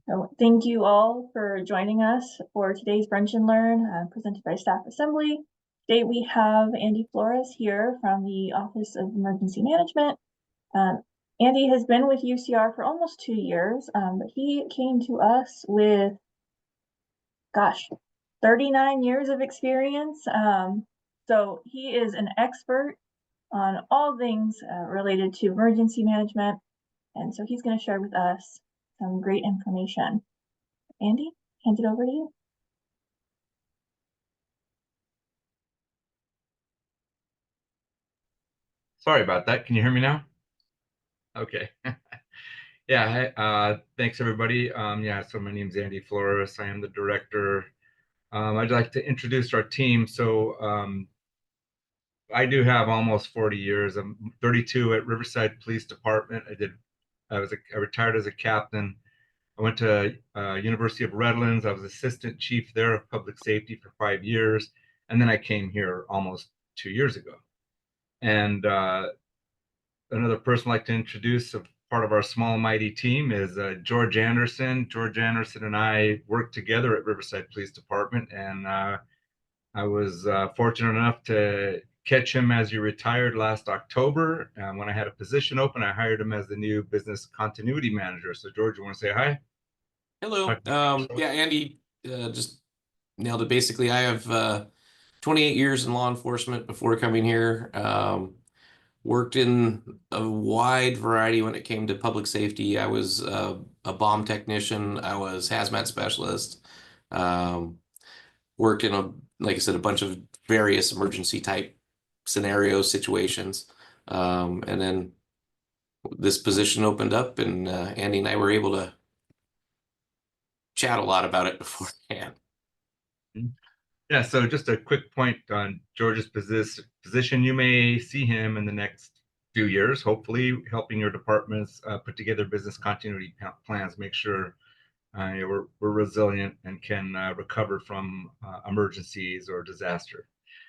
So thank you all for joining us for today's Brunch and Learn presented by Staff Assembly. Today we have Andy Flores here from the Office of Emergency Management. Andy has been with UCR for almost 2 years, but he came to us with, 39 years of experience. So he is an expert on all things related to emergency management. And so he's going to share with us some great information. Andy, hand it over to you. Sorry about that. Can you hear me now? Okay. Yeah. Thanks, everybody. So my name is Andy Flores. I am the director. I'd like to introduce our team. I do have almost 40 years. I'm 32 at Riverside Police Department. I retired as a captain. I went to University of Redlands. I was assistant chief there of public safety for 5 years, and then I came here almost 2 years ago. And another person I'd like to introduce, a part of our small mighty team, is George Anderson. George Anderson and I worked together at Riverside Police Department, and I was fortunate enough to catch him as he retired last October. When I had a position open, I hired him as the new business continuity manager. So George, you want to say hi? Hello. Yeah, Andy just nailed it. Basically, I have 28 years in law enforcement before coming here. Worked in a wide variety when it came to public safety. I was a bomb technician. I was hazmat specialist. Worked in like I said, a bunch of various emergency type scenarios, situations. And then this position opened up, and Andy and I were able to chat a lot about it beforehand. Yeah, so just a quick point on George's position. You may see him in the next few years, hopefully helping your departments put together business continuity plans, make sure we're resilient and can recover from emergencies or disaster.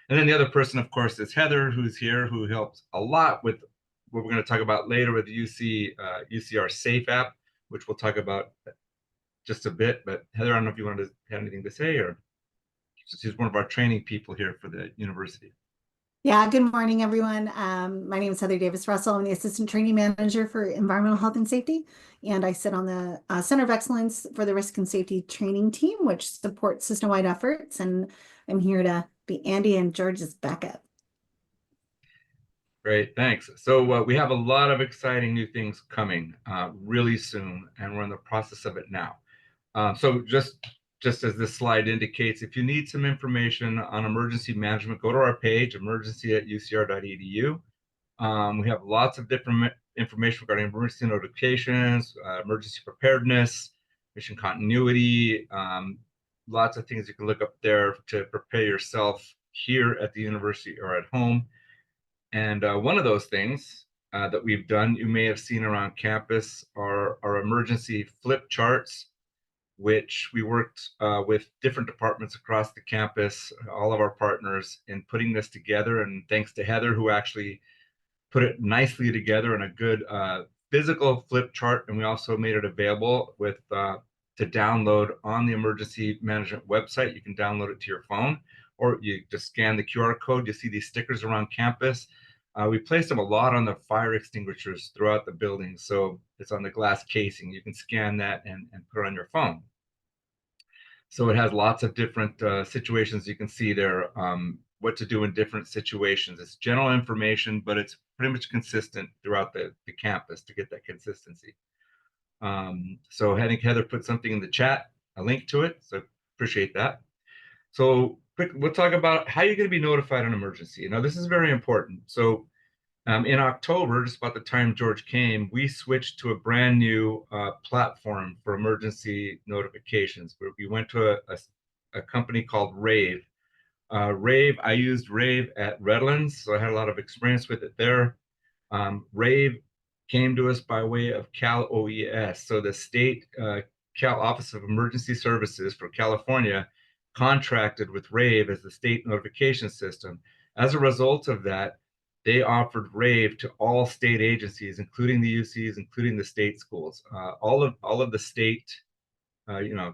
And then the other person, of course, is Heather, who's here, who helps a lot with what we're going to talk about later with UCR Safe app, which we'll talk about just a bit. But Heather, I don't know if you wanted to have anything to say, or she's one of our training people here for the university. Yeah, good morning, everyone. My name is Heather Davis Russell. I'm the Assistant Training Manager for Environmental Health and Safety, and I sit on the Center of Excellence for the Risk and Safety Training Team, which supports system-wide efforts, and I'm here to be Andy and George's backup. Great, thanks. So we have a lot of exciting new things coming really soon, and we're in the process of it now. So just as this slide indicates, if you need some information on emergency management, go to our page, emergency@ucr.edu. We have lots of different information regarding emergency notifications, emergency preparedness, mission continuity, lots of things you can look up there to prepare yourself here at the university or at home. And one of those things that we've done, you may have seen around campus, are our emergency flip charts, which we worked with different departments across the campus, all of our partners, in putting this together. And thanks to Heather, who actually put it nicely together in a good physical flip chart. And we also made it available to download on the emergency management website. You can download it to your phone, or you just scan the QR code. You see these stickers around campus. We placed them a lot on the fire extinguishers throughout the building. So it's on the glass casing. You can scan that and put it on your phone. So it has lots of different situations you can see there, what to do in different situations. It's general information, but it's pretty much consistent throughout the campus to get that consistency. So I think Heather put something in the chat, a link to it, so appreciate that. So we'll talk about how you're going to be notified in an emergency. Now, this is very important. So in October, just about the time George came, we switched to a brand new platform for emergency notifications, where we went to a company called Rave. I used Rave at Redlands, so I had a lot of experience with it there. Rave came to us by way of Cal OES. So the state Cal Office of Emergency Services for California contracted with Rave as the state notification system. As a result of that, they offered Rave to all state agencies, including the UCs, including the state schools. All of the state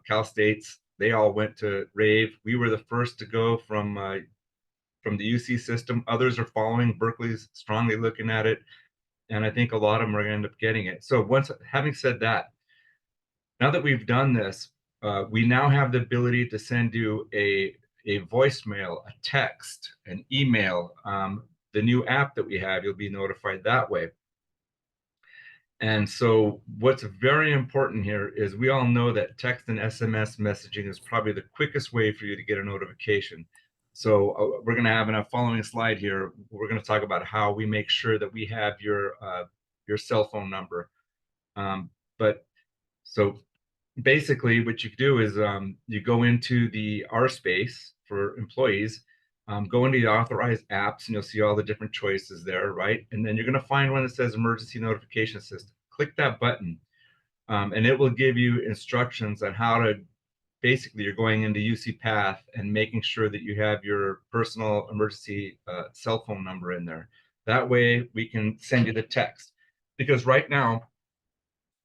Cal State's, they all went to rave. We were the first to go from the UC system. Others are following. Berkeley's strongly looking at it, and I think a lot of them are going to end up getting it. So having said that, now that we've done this, we now have the ability to send you a voicemail, a text, an email. The new app that we have, you'll be notified that way. And so what's very important here is we all know that text and SMS messaging is probably the quickest way for you to get a notification. So we're going to have in a following slide here, we're going to talk about how we make sure that we have your cell phone number. But so basically what you do is you go into the R space for employees, go into the authorized apps, and you'll see all the different choices there, right? And then you're going to find one that says emergency notification system. Click that button, and it will give you instructions on how to, basically you're going into UC Path and making sure that you have your personal emergency cell phone number in there. That way we can send you the text, because right now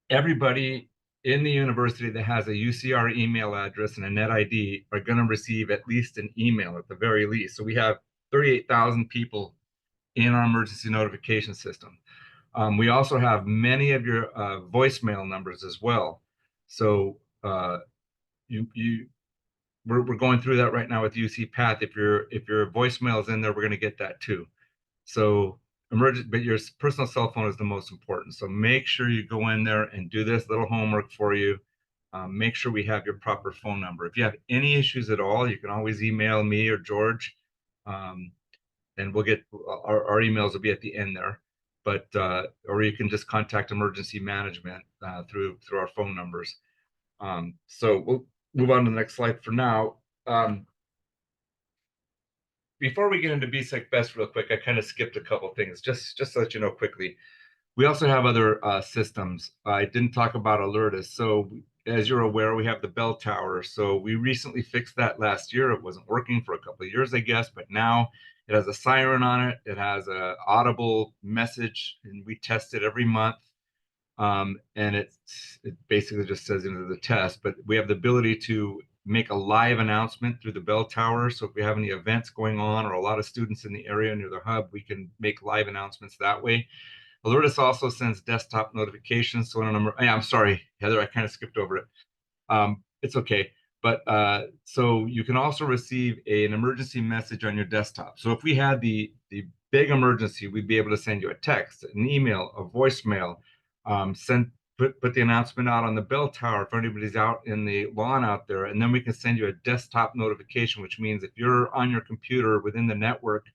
everybody in the university that has a UCR email address and a net ID are going to receive at least an email at the very least. So we have 38,000 people in our emergency notification system. We also have many of your voicemail numbers as well. So we're going through that right now with UC Path. If your voicemail is in there, we're going to get that too. So but your personal cell phone is the most important. So make sure you go in there and do this little homework for you. Make sure we have your proper phone number. If you have any issues at all, you can always email me or George, and we'll get our emails will be at the end there. But or you can just contact emergency management through our phone numbers. So we'll move on to the next slide for now. Before we get into BSEC Best real quick, I kind of skipped a couple things, just to let you know quickly. We also have other systems. I didn't talk about Alertus. So as you're aware, we have the bell tower. So we recently fixed that last year. It wasn't working for a couple of years, I guess, but now it has a siren on it. It has an audible message, and we test it every month. And it basically just says into the test, but we have the ability to make a live announcement through the bell tower. So if we have any events going on or a lot of students in the area near the hub, we can make live announcements that way. Alertus also sends desktop notifications. So I'm sorry, Heather, I kind of skipped over it. It's okay. But so you can also receive an emergency message on your desktop. So if we had the big emergency, we'd be able to send you a text, an email, a voicemail, put the announcement out on the bell tower if anybody's out in the lawn out there, and then we can send you a desktop notification, which means if you're on your computer within the network,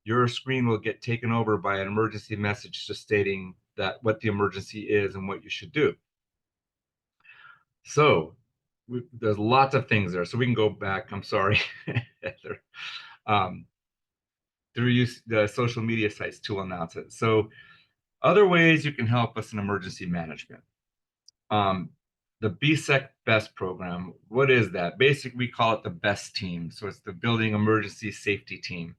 your screen will get taken over by an emergency message just stating that what the emergency is and what you should do. So there's lots of things there. So we can go back. I'm sorry, Heather. Through the social media sites to announce it. So other ways you can help us in emergency management. The BSEC Best program, what is that? Basically, we call it the BEST team. So it's the Building Emergency Safety Team.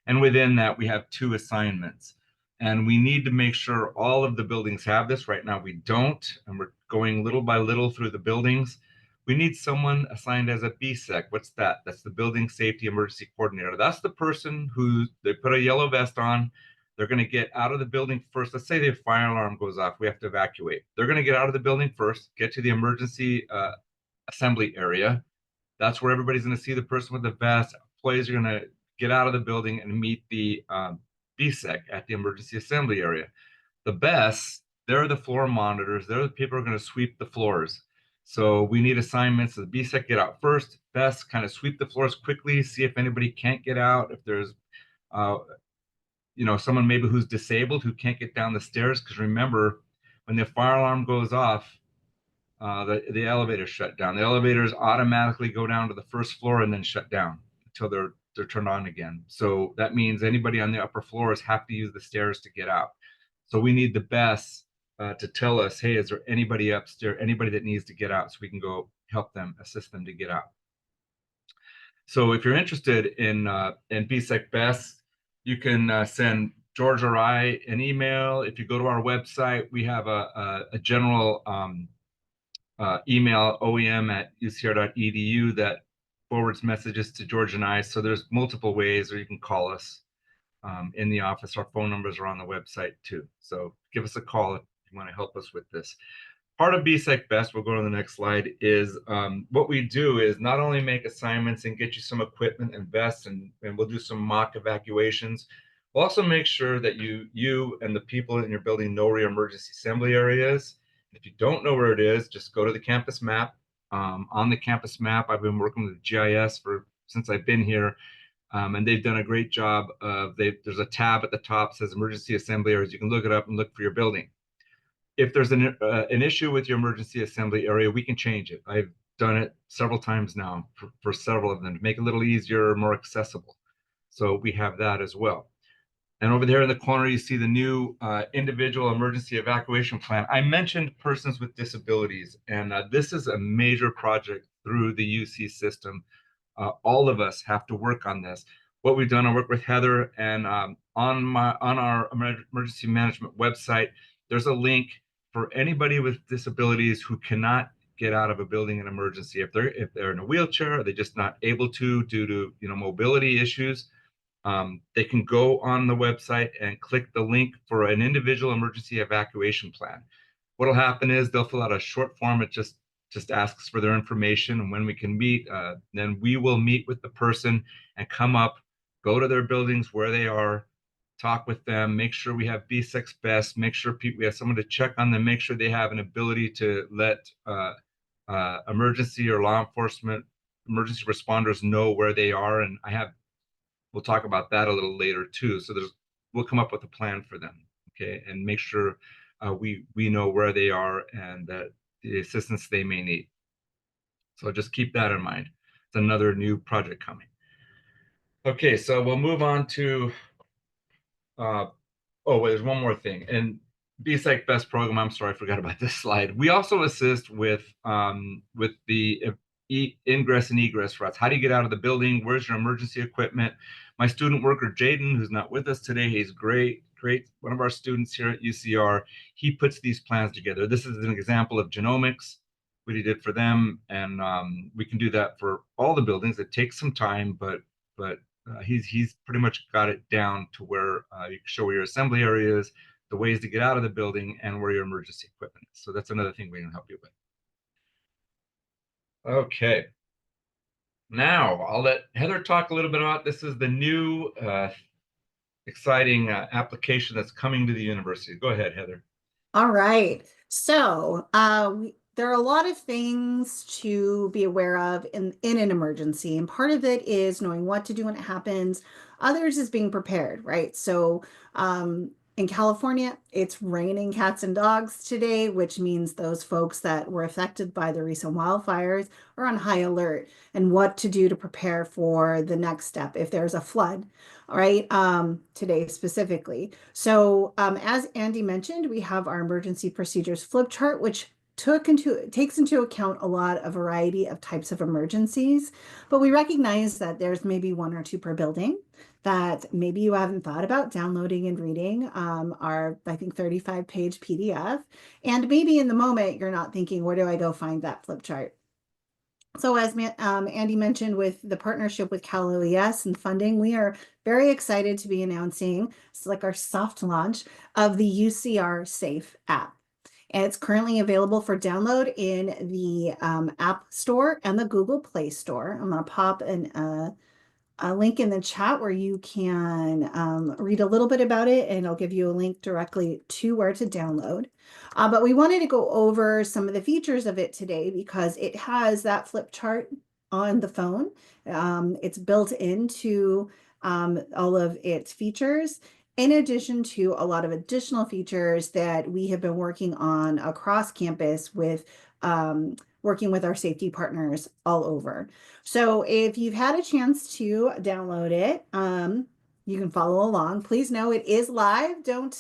And within that, we have 2 assignments. And we need to make sure all of the buildings have this. Right now, we don't. And we're going little by little through the buildings. We need someone assigned as a BSEC. What's that? That's the Building Safety Emergency Coordinator. That's the person who they put a yellow vest on. They're going to get out of the building first. Let's say the fire alarm goes off. We have to evacuate. They're going to get out of the building first, get to the emergency assembly area. That's where everybody's going to see the person with the vest. Employees are going to get out of the building and meet the BSEC at the emergency assembly area. The BEST, they're the floor monitors. They're the people who are going to sweep the floors. So we need assignments. The BSEC get out first. BEST kind of sweep the floors quickly, see if anybody can't get out, if there's someone maybe who's disabled who can't get down the stairs, because remember, when the fire alarm goes off, the elevators shut down. The elevators automatically go down to the first floor and then shut down until they're turned on again. So that means anybody on the upper floors have to use the stairs to get out. So we need the BEST to tell us, hey, is there anybody upstairs, anybody that needs to get out, so we can go help them, assist them to get out. So if you're interested in BSEC BEST, you can send George or I an email. If you go to our website, we have a general email oem@ucr.edu that forwards messages to George and I. So there's multiple ways, or you can call us in the office. Our phone numbers are on the website too. So give us a call if you want to help us with this. Part of BSEC Best, we'll go to the next slide, is what we do is not only make assignments and get you some equipment and vests, and we'll do some mock evacuations. We'll also make sure that you and the people in your building know where your emergency assembly area is. If you don't know where it is, just go to the campus map. On the campus map, I've been working with GIS since I've been here, and they've done a great job of, there's a tab at the top that says emergency assembly areas. You can look it up and look for your building. If there's an issue with your emergency assembly area, we can change it. I've done it several times now for several of them to make it a little easier, more accessible. So we have that as well. And over there in the corner, you see the new individual emergency evacuation plan. I mentioned persons with disabilities, and this is a major project through the UC system. All of us have to work on this. What we've done, I work with Heather, and on our emergency management website, there's a link for anybody with disabilities who cannot get out of a building in emergency. If they're in a wheelchair, or they're just not able to due to mobility issues, they can go on the website and click the link for an individual emergency evacuation plan. What'll happen is they'll fill out a short form. It just asks for their information and when we can meet. Then we will meet with the person and come up, go to their buildings where they are, talk with them, make sure we have BSEC Best, make sure we have someone to check on them, make sure they have an ability to let emergency or law enforcement, emergency responders know where they are. And we'll talk about that a little later too. So we'll come up with a plan for them, okay, and make sure we know where they are and that the assistance they may need. So just keep that in mind. It's another new project coming. Okay, so we'll move on to there's one more thing. And BSEC Best program, I'm sorry, I forgot about this slide. We also assist with the ingress and egress routes. How do you get out of the building? Where's your emergency equipment? My student worker, Jaden, who's not with us today, he's great, one of our students here at UCR. He puts these plans together. This is an example of genomics, what he did for them. And we can do that for all the buildings. It takes some time, but he's pretty much got it down to where you can show where your assembly area is, the ways to get out of the building, and where your emergency equipment is. So that's another thing we can help you with. Okay. Now I'll let Heather talk a little bit about this. Is the new exciting application that's coming to the university. Go ahead, Heather. All right. So there are a lot of things to be aware of in an emergency. And part of it is knowing what to do when it happens. Others is being prepared, right? So in California, it's raining cats and dogs today, which means those folks that were affected by the recent wildfires are on high alert and what to do to prepare for the next step if there's a flood, all right, today specifically. So as Andy mentioned, we have our emergency procedures flip chart, which takes into account a lot of variety of types of emergencies, but we recognize that there's maybe one or two per building that maybe you haven't thought about downloading and reading our, I think, 35-page PDF. And maybe in the moment, you're not thinking, where do I go find that flip chart? So as Andy mentioned, with the partnership with Cal OES and funding, we are very excited to be announcing, it's like our soft launch of the UCR Safe app. And it's currently available for download in the App Store and the Google Play Store. I'm going to pop a link in the chat where you can read a little bit about it, and I'll give you a link directly to where to download. But we wanted to go over some of the features of it today because it has that flip chart on the phone. It's built into all of its features, in addition to a lot of additional features that we have been working on across campus with working with our safety partners all over. So if you've had a chance to download it, you can follow along. Please know it is live. Don't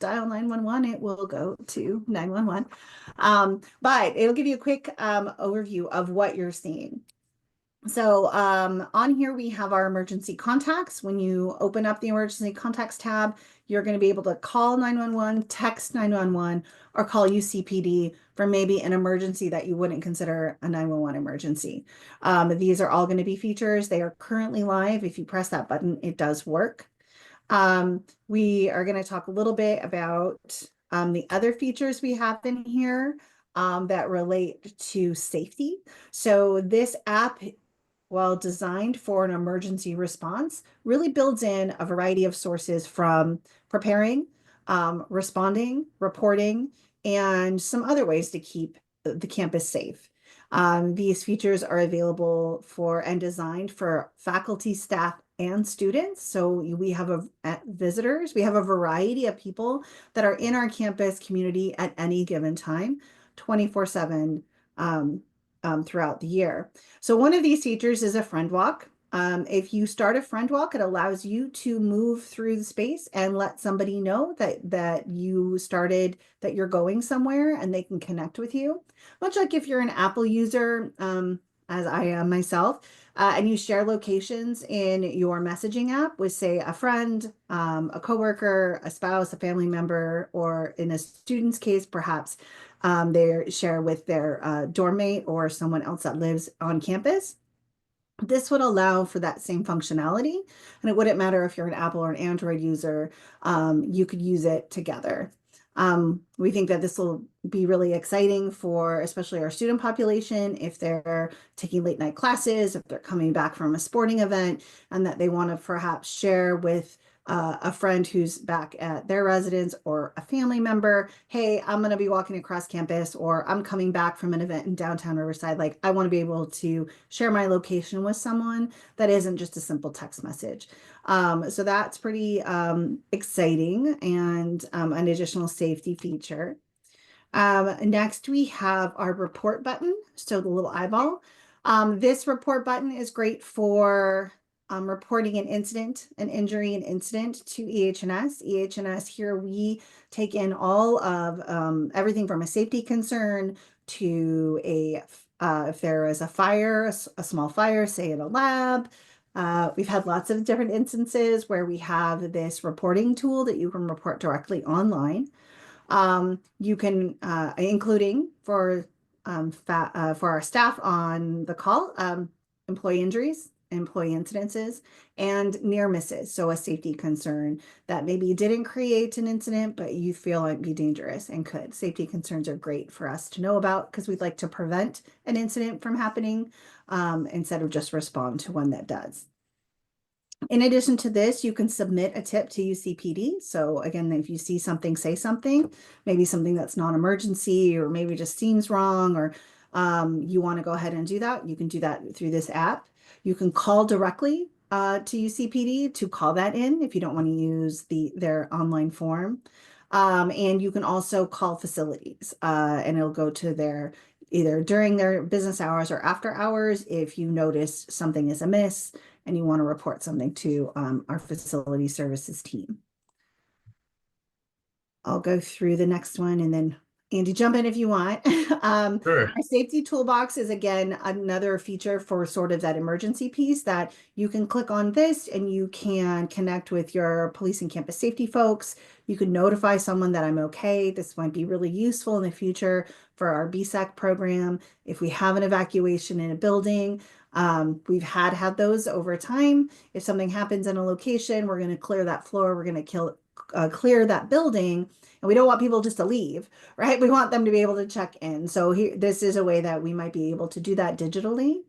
dial 911. It will go to 911. But it'll give you a quick overview of what you're seeing. So on here, we have our emergency contacts. When you open up the emergency contacts tab, you're going to be able to call 911, text 911, or call UCPD for maybe an emergency that you wouldn't consider a 911 emergency. These are all going to be features. They are currently live. If you press that button, it does work. We are going to talk a little bit about the other features we have in here that relate to safety. So this app, well designed for an emergency response, really builds in a variety of sources from preparing, responding, reporting, and some other ways to keep the campus safe. These features are available for and designed for faculty, staff, and students. So we have visitors, we have a variety of people that are in our campus community at any given time, 24/7 throughout the year. So one of these features is a friend walk. If you start a friend walk, it allows you to move through the space and let somebody know that you started, that you're going somewhere, and they can connect with you. Much like if you're an Apple user, as I am myself, and you share locations in your messaging app with, say, a friend, a coworker, a spouse, a family member, or in a student's case, perhaps they share with their dorm mate or someone else that lives on campus. This would allow for that same functionality, and it wouldn't matter if you're an Apple or an Android user, you could use it together. We think that this will be really exciting for especially our student population if they're taking late night classes, if they're coming back from a sporting event, and that they want to perhaps share with a friend who's back at their residence or a family member, hey, I'm going to be walking across campus, or I'm coming back from an event in downtown Riverside. Like, I want to be able to share my location with someone that isn't just a simple text message. So that's pretty exciting and an additional safety feature. Next, we have our report button. So the little eyeball. This report button is great for reporting an incident, an injury, an incident to EH&S. EH&S here, we take in all of everything from a safety concern to if there is a fire, a small fire, say in a lab. We've had lots of different instances where we have this reporting tool that you can report directly online. You can, including for our staff on the call, employee injuries, employee incidences, and near misses. So a safety concern that maybe didn't create an incident, but you feel might be dangerous and could. Safety concerns are great for us to know about because we'd like to prevent an incident from happening instead of just respond to one that does. In addition to this, you can submit a tip to UCPD. So again, if you see something, say something, maybe something that's non-emergency, or maybe just seems wrong, or you want to go ahead and do that, you can do that through this app. You can call directly to UCPD to call that in if you don't want to use their online form. And you can also call facilities and it'll go to their either during their business hours or after hours if you notice something is amiss and you want to report something to our facility services team. I'll go through the next one and then Andy, jump in if you want. Sure. Our safety toolbox is, again, another feature for sort of that emergency piece that you can click on this and you can connect with your police and campus safety folks. You can notify someone that I'm okay. This might be really useful in the future for our BSEC program. If we have an evacuation in a building, we've had those over time. If something happens in a location, we're going to clear that floor. We're going to clear that building. And we don't want people just to leave, right? We want them to be able to check in. So here, this is a way that we might be able to do that digitally.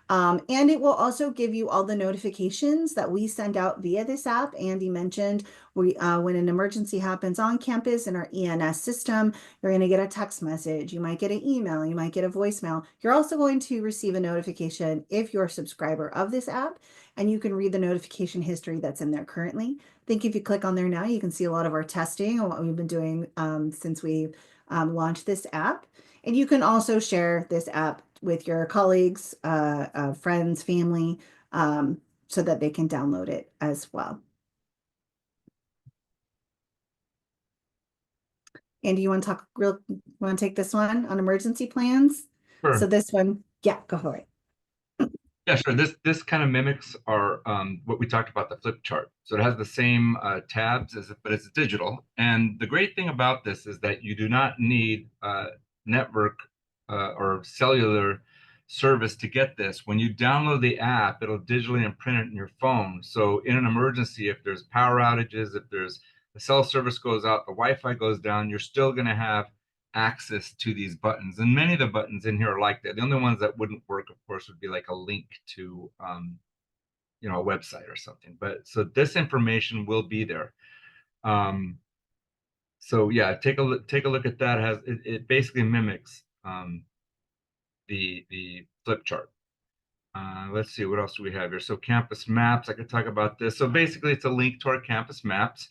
And it will also give you all the notifications that we send out via this app. Andy mentioned when an emergency happens on campus in our ENS system, you're going to get a text message. You might get an email. You might get a voicemail. You're also going to receive a notification if you're a subscriber of this app, and you can read the notification history that's in there currently. I think if you click on there now, you can see a lot of our testing and what we've been doing since we launched this app. And you can also share this app with your colleagues, friends, family, so that they can download it as well. Andy, you want to take this one on emergency plans? Sure. So this one, yeah, go for it. Yeah, sure. This kind of mimics our what we talked about, the flip chart. So it has the same tabs as but it's digital. And the great thing about this is that you do not need network or cellular service to get this. When you download the app, it'll digitally imprint it in your phone. So in an emergency, if there's power outages, if there's the cell service goes out, the Wi-Fi goes down, you're still going to have access to these buttons. And many of the buttons in here are like that. The only ones that wouldn't work, of course, would be like a link to a website or something. But so this information will be there. So yeah, take a look at that. It basically mimics the flip chart. Let's see, what else do we have here? So campus maps, I could talk about this. So basically it's a link to our campus maps.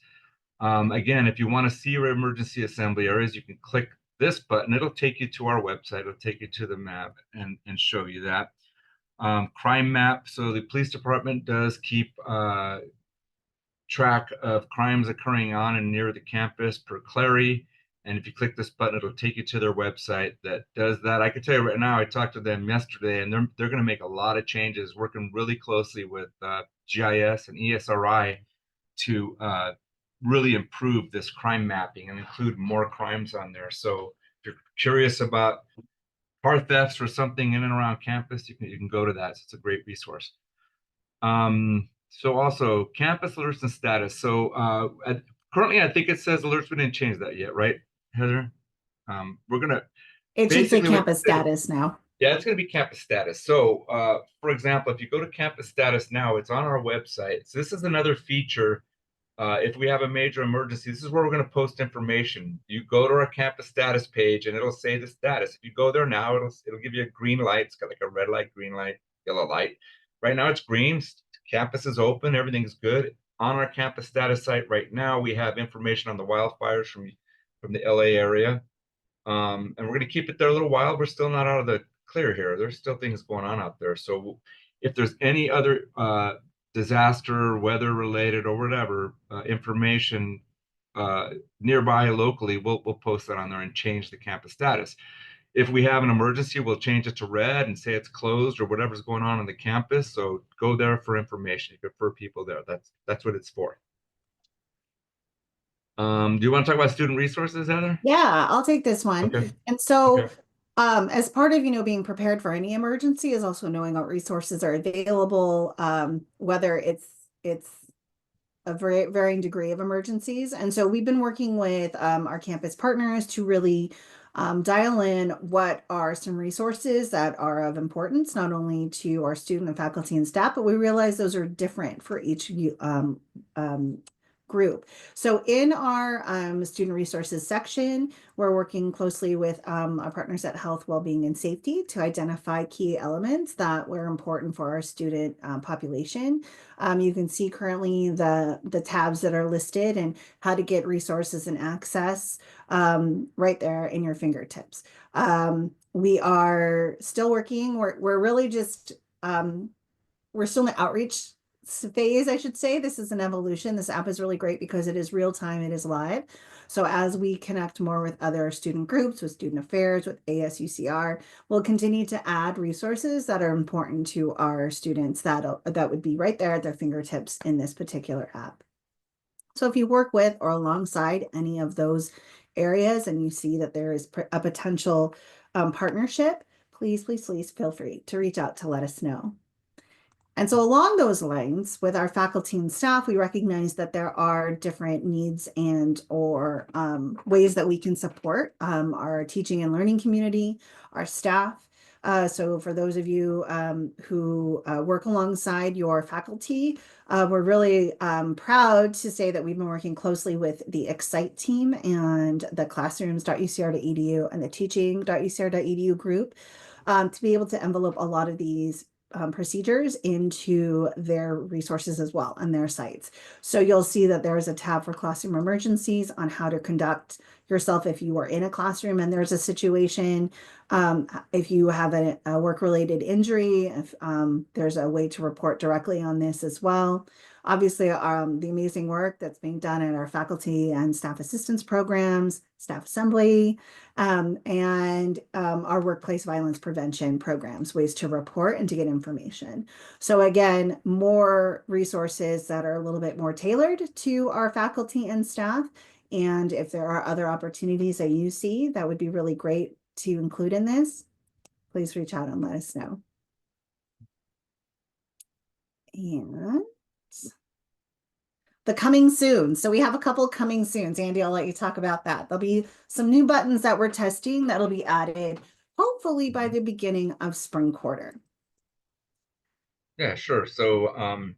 Again, if you want to see your emergency assembly areas, you can click this button. It'll take you to our website. It'll take you to the map and show you that. Crime map. So the police department does keep track of crimes occurring on and near the campus per Clary. And if you click this button, it'll take you to their website that does that. I can tell you right now, I talked to them yesterday, and they're going to make a lot of changes, working really closely with GIS and ESRI to really improve this crime mapping and include more crimes on there. So if you're curious about car thefts or something in and around campus, you can go to that. So it's a great resource. So also campus alerts and status. So currently, I think it says alerts. We didn't change that yet, right, Heather? We're gonna. It should say campus status now. Yeah, it's going to be campus status. So, for example, if you go to campus status now, it's on our website. So this is another feature. If we have a major emergency, this is where we're going to post information. You go to our campus status page and it'll say the status. If you go there now, it'll give you a green light. It's got like a red light, green light, yellow light. Right now it's green. Campus is open. Everything's good. On our campus status site right now, we have information on the wildfires from the LA area. And we're going to keep it there a little while. We're still not out of the clear here. There's still things going on out there. So if there's any other disaster, weather related or whatever information nearby locally, we'll post that on there and change the campus status. If we have an emergency, we'll change it to red and say it's closed or whatever's going on the campus. So go there for information. You can refer people there. That's what it's for. Do you want to talk about student resources, Heather? Yeah, I'll take this one. Okay. And so Okay. as part of, being prepared for any emergency is also knowing what resources are available, whether it's a varying degree of emergencies. And so we've been working with our campus partners to really dial in what are some resources that are of importance, not only to our student and faculty and staff, but we realize those are different for each group. So in our student resources section, we're working closely with our partners at Health, Wellbeing, and Safety to identify key elements that were important for our student population. You can see currently the tabs that are listed and how to get resources and access right there in your fingertips. We are still working. We're really just, we're still in the outreach phase, I should say. This is an evolution. This app is really great because it is real time, it is live. So as we connect more with other student groups, with student affairs, with ASUCR, we'll continue to add resources that are important to our students that would be right there at their fingertips in this particular app. So if you work with or alongside any of those areas and you see that there is a potential partnership, please feel free to reach out to let us know. And so along those lines, with our faculty and staff, we recognize that there are different needs or ways that we can support our teaching and learning community, our staff. So for those of you who work alongside your faculty, we're really proud to say that we've been working closely with the Excite team and the classrooms.ucr.edu and the teaching.ucr.edu group to be able to envelope a lot of these procedures into their resources as well and their sites. So you'll see that there is a tab for classroom emergencies on how to conduct yourself if you are in a classroom and there's a situation, if you have a work-related injury, if there's a way to report directly on this as well. Obviously, the amazing work that's being done in our faculty and staff assistance programs, staff assembly, and our workplace violence prevention programs, ways to report and to get information. So again, more resources that are a little bit more tailored to our faculty and staff. And if there are other opportunities that you see that would be really great to include in this, please reach out and let us know. And the coming soon. So we have a couple coming soon. Andy, I'll let you talk about that. There'll be some new buttons that we're testing that'll be added hopefully by the beginning of spring quarter. Yeah, sure. So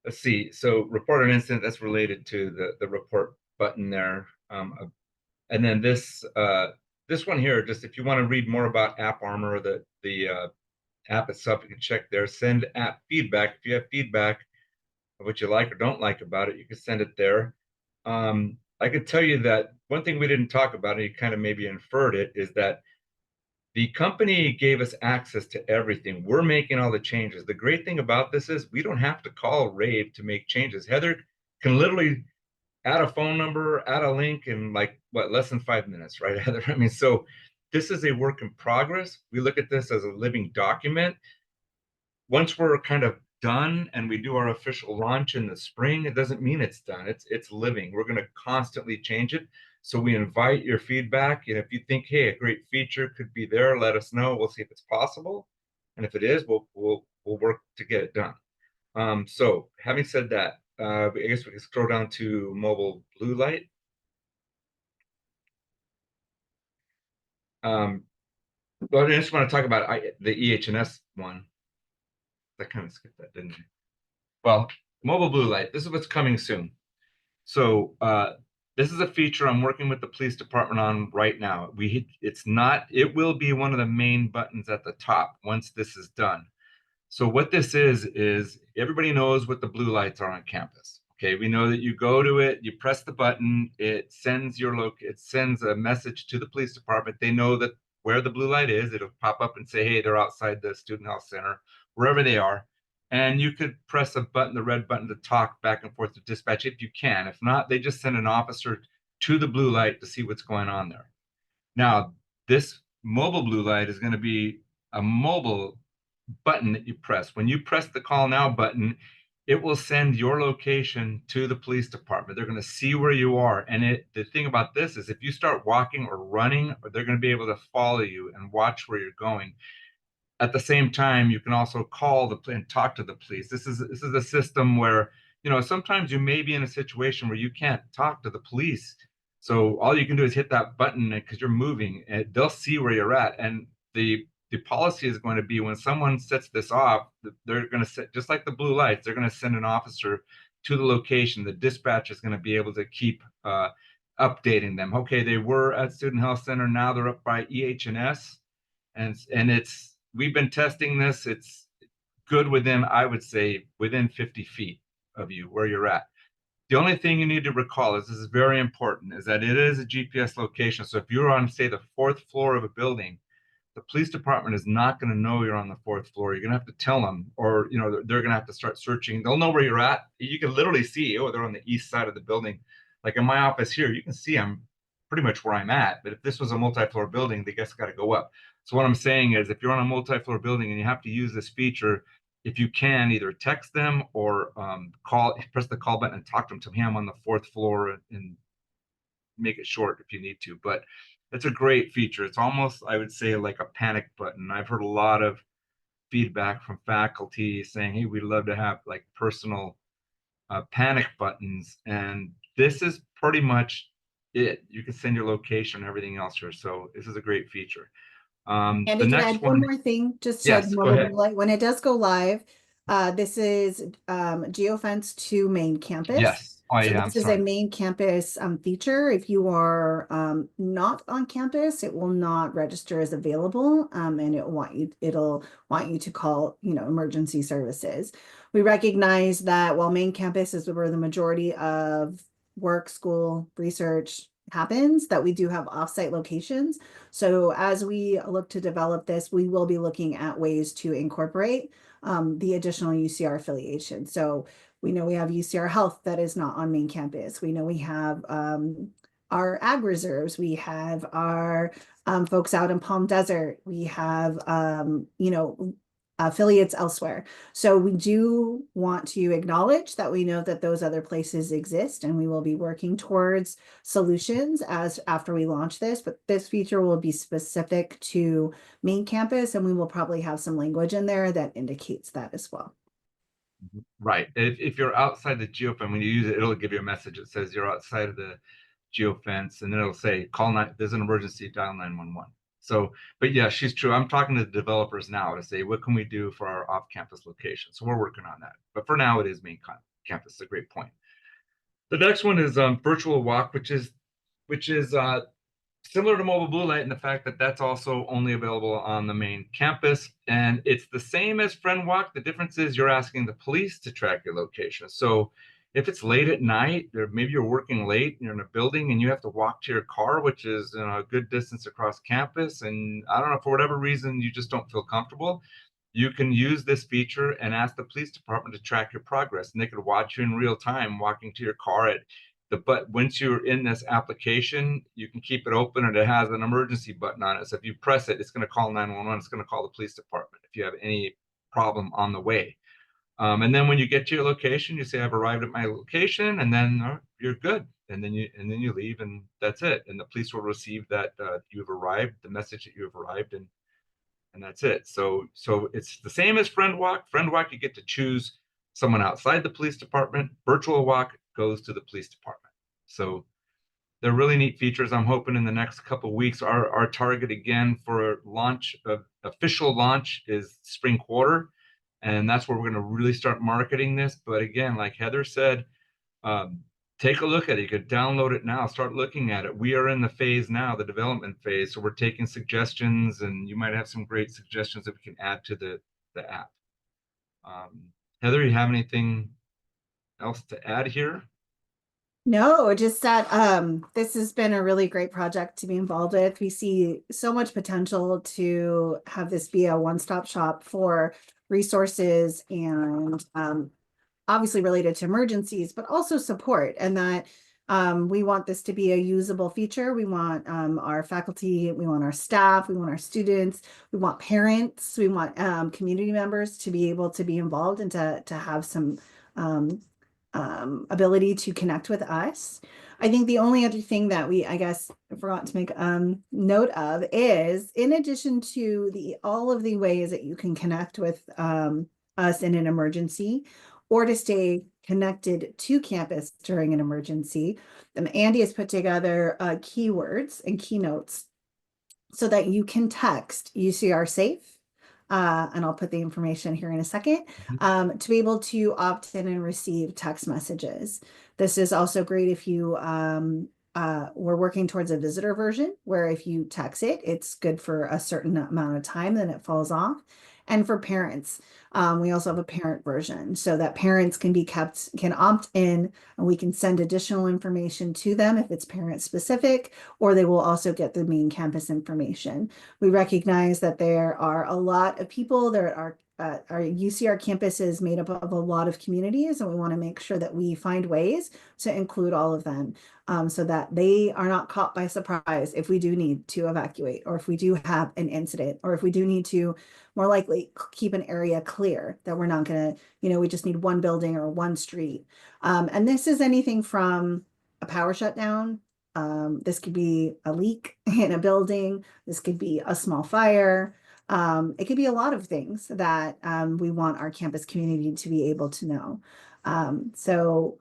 let's see. So report an incident, that's related to the report button there. And then this one here, just if you want to read more about App Armor, the app itself, you can check there. Send app feedback. If you have feedback of what you like or don't like about it, you can send it there. I could tell you that one thing we didn't talk about, and you kind of maybe inferred it, is that the company gave us access to everything. We're making all the changes. The great thing about this is we don't have to call Rave to make changes. Heather can literally add a phone number, add a link in like, what, less than 5 minutes, right, Heather? I mean, so this is a work in progress. We look at this as a living document. Once we're kind of done and we do our official launch in the spring, it doesn't mean it's done. It's living. We're going to constantly change it. So we invite your feedback. And if you think, hey, a great feature could be there, let us know. We'll see if it's possible. And if it is, we'll work to get it done. So having said that, I guess we can scroll down to mobile blue light. But I just want to talk about the EH&S one. I kind of skipped that, didn't I? Well, mobile blue light, this is what's coming soon. So this is a feature I'm working with the police department on right now. It will be one of the main buttons at the top once this is done. So what this is everybody knows what the blue lights are on campus. Okay, we know that you go to it, you press the button, it sends a message to the police department. They know that where the blue light is, it'll pop up and say, hey, they're outside the student health center, wherever they are. And you could press a button, the red button, to talk back and forth to dispatch if you can. If not, they just send an officer to the blue light to see what's going on there. Now, this mobile blue light is going to be a mobile button that you press. When you press the call now button, it will send your location to the police department. They're going to see where you are. And the thing about this is if you start walking or running, they're going to be able to follow you and watch where you're going. At the same time, you can also call and talk to the police. This is a system where, sometimes you may be in a situation where you can't talk to the police. So all you can do is hit that button because you're moving, and they'll see where you're at. And the policy is going to be when someone sets this off, they're going to set, just like the blue lights, they're going to send an officer to the location. The dispatch is going to be able to keep updating them. Okay, they were at Student Health Center. Now they're up by EH&S. And we've been testing this. It's good within, I would say, within 50 feet of you where you're at. The only thing you need to recall is, this is very important, is that it is a GPS location. So if you're on, say, the 4th floor of a building, the police department is not going to know you're on the 4th floor. You're going to have to tell them, or they're going to have to start searching. They'll know where you're at. You can literally see, oh, they're on the east side of the building. Like in my office here, you can see I'm pretty much where I'm at. But if this was a multi-floor building, they just got to go up. So what I'm saying is, if you're on a multi-floor building and you have to use this feature, if you can, either text them or press the call button and talk to them. Tell me I'm on the 4th floor, and make it short if you need to. But it's a great feature. It's almost, I would say, like a panic button. I've heard a lot of feedback from faculty saying, hey, we'd love to have like personal panic buttons. And this is pretty much it. You can send your location and everything else here. So this is a great feature. And The to next add one more thing, just to Yes, go ahead. when it does go live, this is geofence to main campus. Yes. Oh, So yeah, this is a main campus feature. If you are not on campus, it will not register as available, and it'll want you to call, emergency services. We recognize that while main campus is where the majority of work, school, research, happens, that we do have offsite locations. So as we look to develop this, we will be looking at ways to incorporate the additional UCR affiliation. So we know we have UCR Health that is not on main campus. We know we have our ag reserves. We have our folks out in Palm Desert. We have, affiliates elsewhere. So we do want to acknowledge that we know that those other places exist, and we will be working towards solutions as after we launch this, but this feature will be specific to main campus, and we will probably have some language in there that indicates that as well. Right. If you're outside the geofence, when you use it, it'll give you a message that says you're outside of the geofence, and then it'll say, there's an emergency, dial 911. So, but yeah, she's true. I'm talking to the developers now to say, what can we do for our off-campus location? So we're working on that. But for now, it is main campus. It's a great point. The next one is virtual walk, which is similar to mobile blue light in the fact that that's also only available on the main campus. And it's the same as friend walk. The difference is you're asking the police to track your location. So if it's late at night, or maybe you're working late and you're in a building and you have to walk to your car, which is a good distance across campus, and I don't know, for whatever reason, you just don't feel comfortable, you can use this feature and ask the police department to track your progress, and they could watch you in real time walking to your car but once you're in this application, you can keep it open, and it has an emergency button on it. So if you press it, it's going to call 911. It's going to call the police department if you have any problem on the way. And then when you get to your location, you say, I've arrived at my location, and then you're good. And then you leave, and that's it. And the police will receive that you've arrived, the message that you've arrived, and that's it. So it's the same as friend walk. Friend walk, you get to choose someone outside the police department. Virtual walk goes to the police department. So they're really neat features. I'm hoping in the next couple of weeks, our target again for launch, official launch, is spring quarter. And that's where we're going to really start marketing this. But again, like Heather said, take a look at it. You could download it now, start looking at it. We are in the phase now, the development phase. So we're taking suggestions, and you might have some great suggestions that we can add to the app. Heather, you have anything else to add here? No, just that this has been a really great project to be involved with. We see so much potential to have this be a one-stop shop for resources and obviously related to emergencies, but also support, and that we want this to be a usable feature. We want our faculty, we want our staff, we want our students, we want parents, we want community members to be able to be involved and to have some ability to connect with us. I think the only other thing that I guess, forgot to make note of is, in addition to all of the ways that you can connect with us in an emergency, or to stay connected to campus during an emergency, Andy has put together keywords and keynotes so that you can text UCR Safe. And I'll put the information here in a second, to be able to opt in and receive text messages. This is also great if you we're working towards a visitor version, where if you text it, it's good for a certain amount of time, then it falls off. And for parents, we also have a parent version, so that parents can opt in, and we can send additional information to them if it's parent specific, or they will also get the main campus information. We recognize that there are a lot of people. Our UCR campus is made up of a lot of communities, and we want to make sure that we find ways to include all of them, so that they are not caught by surprise if we do need to evacuate, or if we do have an incident, or if we do need to more likely keep an area clear, that we're not going to, we just need one building or one street. And this is anything from a power shutdown. This could be a leak in a building. This could be a small fire. It could be a lot of things that we want our campus community to be able to know. So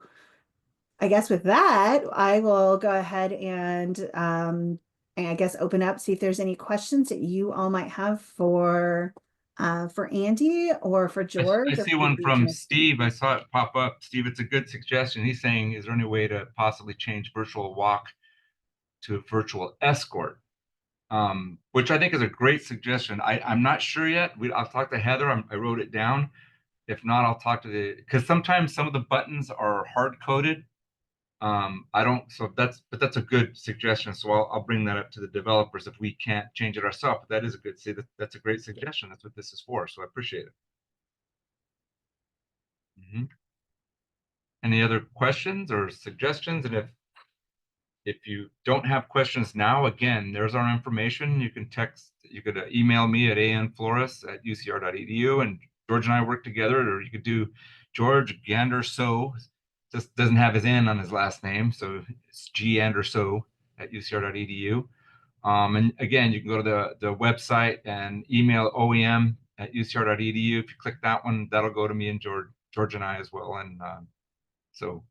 I guess with that, I will go ahead and I guess open up, see if there's any questions that you all might have for Andy or for George. I see one from Steve. I saw it pop up. Steve, it's a good suggestion. He's saying, is there any way to possibly change virtual walk to a virtual escort? Which I think is a great suggestion. I'm not sure yet. I'll talk to Heather. I wrote it down. If not, I'll talk to because sometimes some of the buttons are hard coded. I don't, so that's a good suggestion. So I'll bring that up to the developers if we can't change it ourselves. But that is a good, that's a great suggestion. That's what this is for. So I appreciate it. Any other questions or suggestions? And if you don't have questions now, again, there's our information. You can you could email me at anflores@ucr.edu, and George and I work together, or you could do George Ganderso, just doesn't have his N on his last name, so it's ganderso@ucr.edu. And again, you can go to the website and email oem@ucr.edu. If you click that one, that'll go to me and George and I as well. And so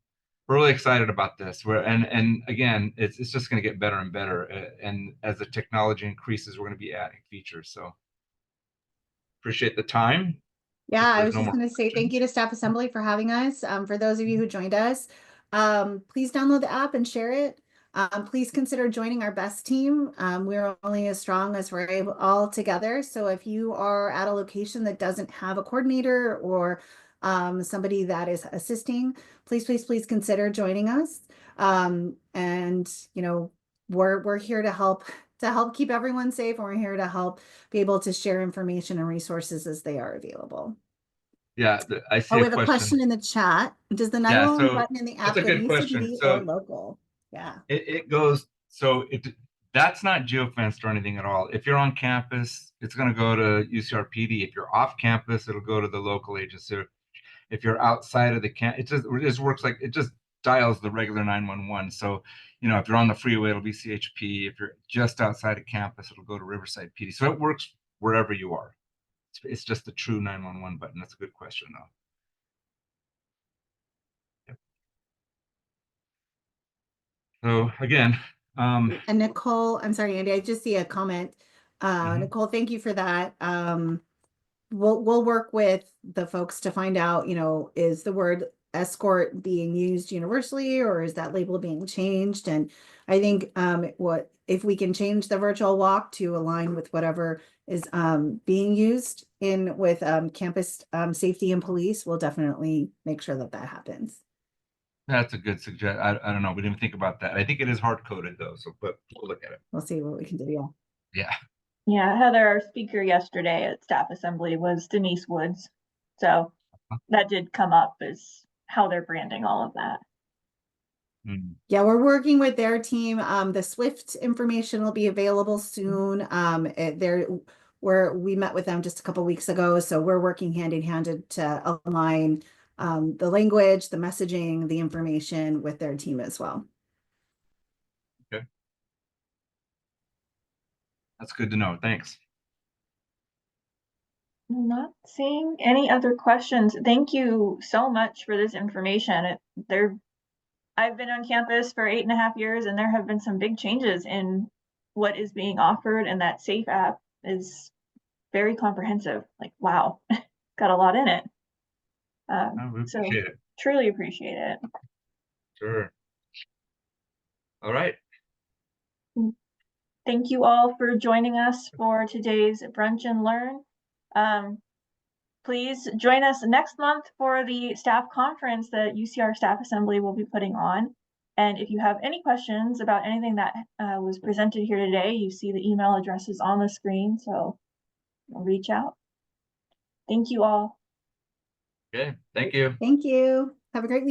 we're really excited about this. And again, it's just going to get better and better. And as the technology increases, we're going to be adding features. So appreciate the time. Yeah, I was just going to say thank you to Staff Assembly for having us. For those of you who joined us, please download the app and share it. Please consider joining our best team. We're only as strong as we're able all together. So if you are at a location that doesn't have a coordinator or somebody that is assisting, please consider joining us. And you know, we're here to help keep everyone safe, and we're here to help be able to share information and resources as they are available. Yeah, I see we have a question in the chat. Does the 911 button in the app go to UCPD or local? Yeah. It goes, so that's not geofenced or anything at all. If you're on campus, it's going to go to UCRPD. If you're off campus, it'll go to the local agency. If you're outside of the it just works like it just dials the regular 911. So, you know, if you're on the freeway, it'll be CHP. If you're just outside of campus, it'll go to Riverside PD. So it works wherever you are. It's just the true 911 button. That's a good question, though. Yep. So again, and Nicole, I'm sorry, Andy, I just see a comment. Nicole, thank you for that. We'll work with the folks to find out, you know, is the word escort being used universally, or is that label being changed? And I think what if we can change the virtual walk to align with whatever is being used in with campus safety and police, we'll definitely make sure that happens. That's a good suggestion. I don't know. We didn't think about that. I think it is hard coded though. So, but we'll look at it. We'll see what we can do. Yeah. Yeah. Yeah, Heather, our speaker yesterday at Staff Assembly was Denise Woods. So that did come up as how they're branding all of that. Yeah, we're working with their team. The SWIFT information will be available soon. We met with them just a couple weeks ago, so we're working hand in hand to align the language, the messaging, the information with their team as well. Okay. That's good to know. Thanks. I'm not seeing any other questions. Thank you so much for this information. I've been on campus for 8.5 years, and there have been some big changes in what is being offered, and that SAFE app is very comprehensive. Like, wow, got a lot in it. We appreciate it. Truly appreciate it. Sure. All right. Thank you all for joining us for today's Brunch and Learn. Please join us next month for the staff conference that UCR Staff Assembly will be putting on. And if you have any questions about anything that was presented here today, you see the email addresses on the screen, so reach out. Thank you all. Okay, thank you. Thank you. Have a great week.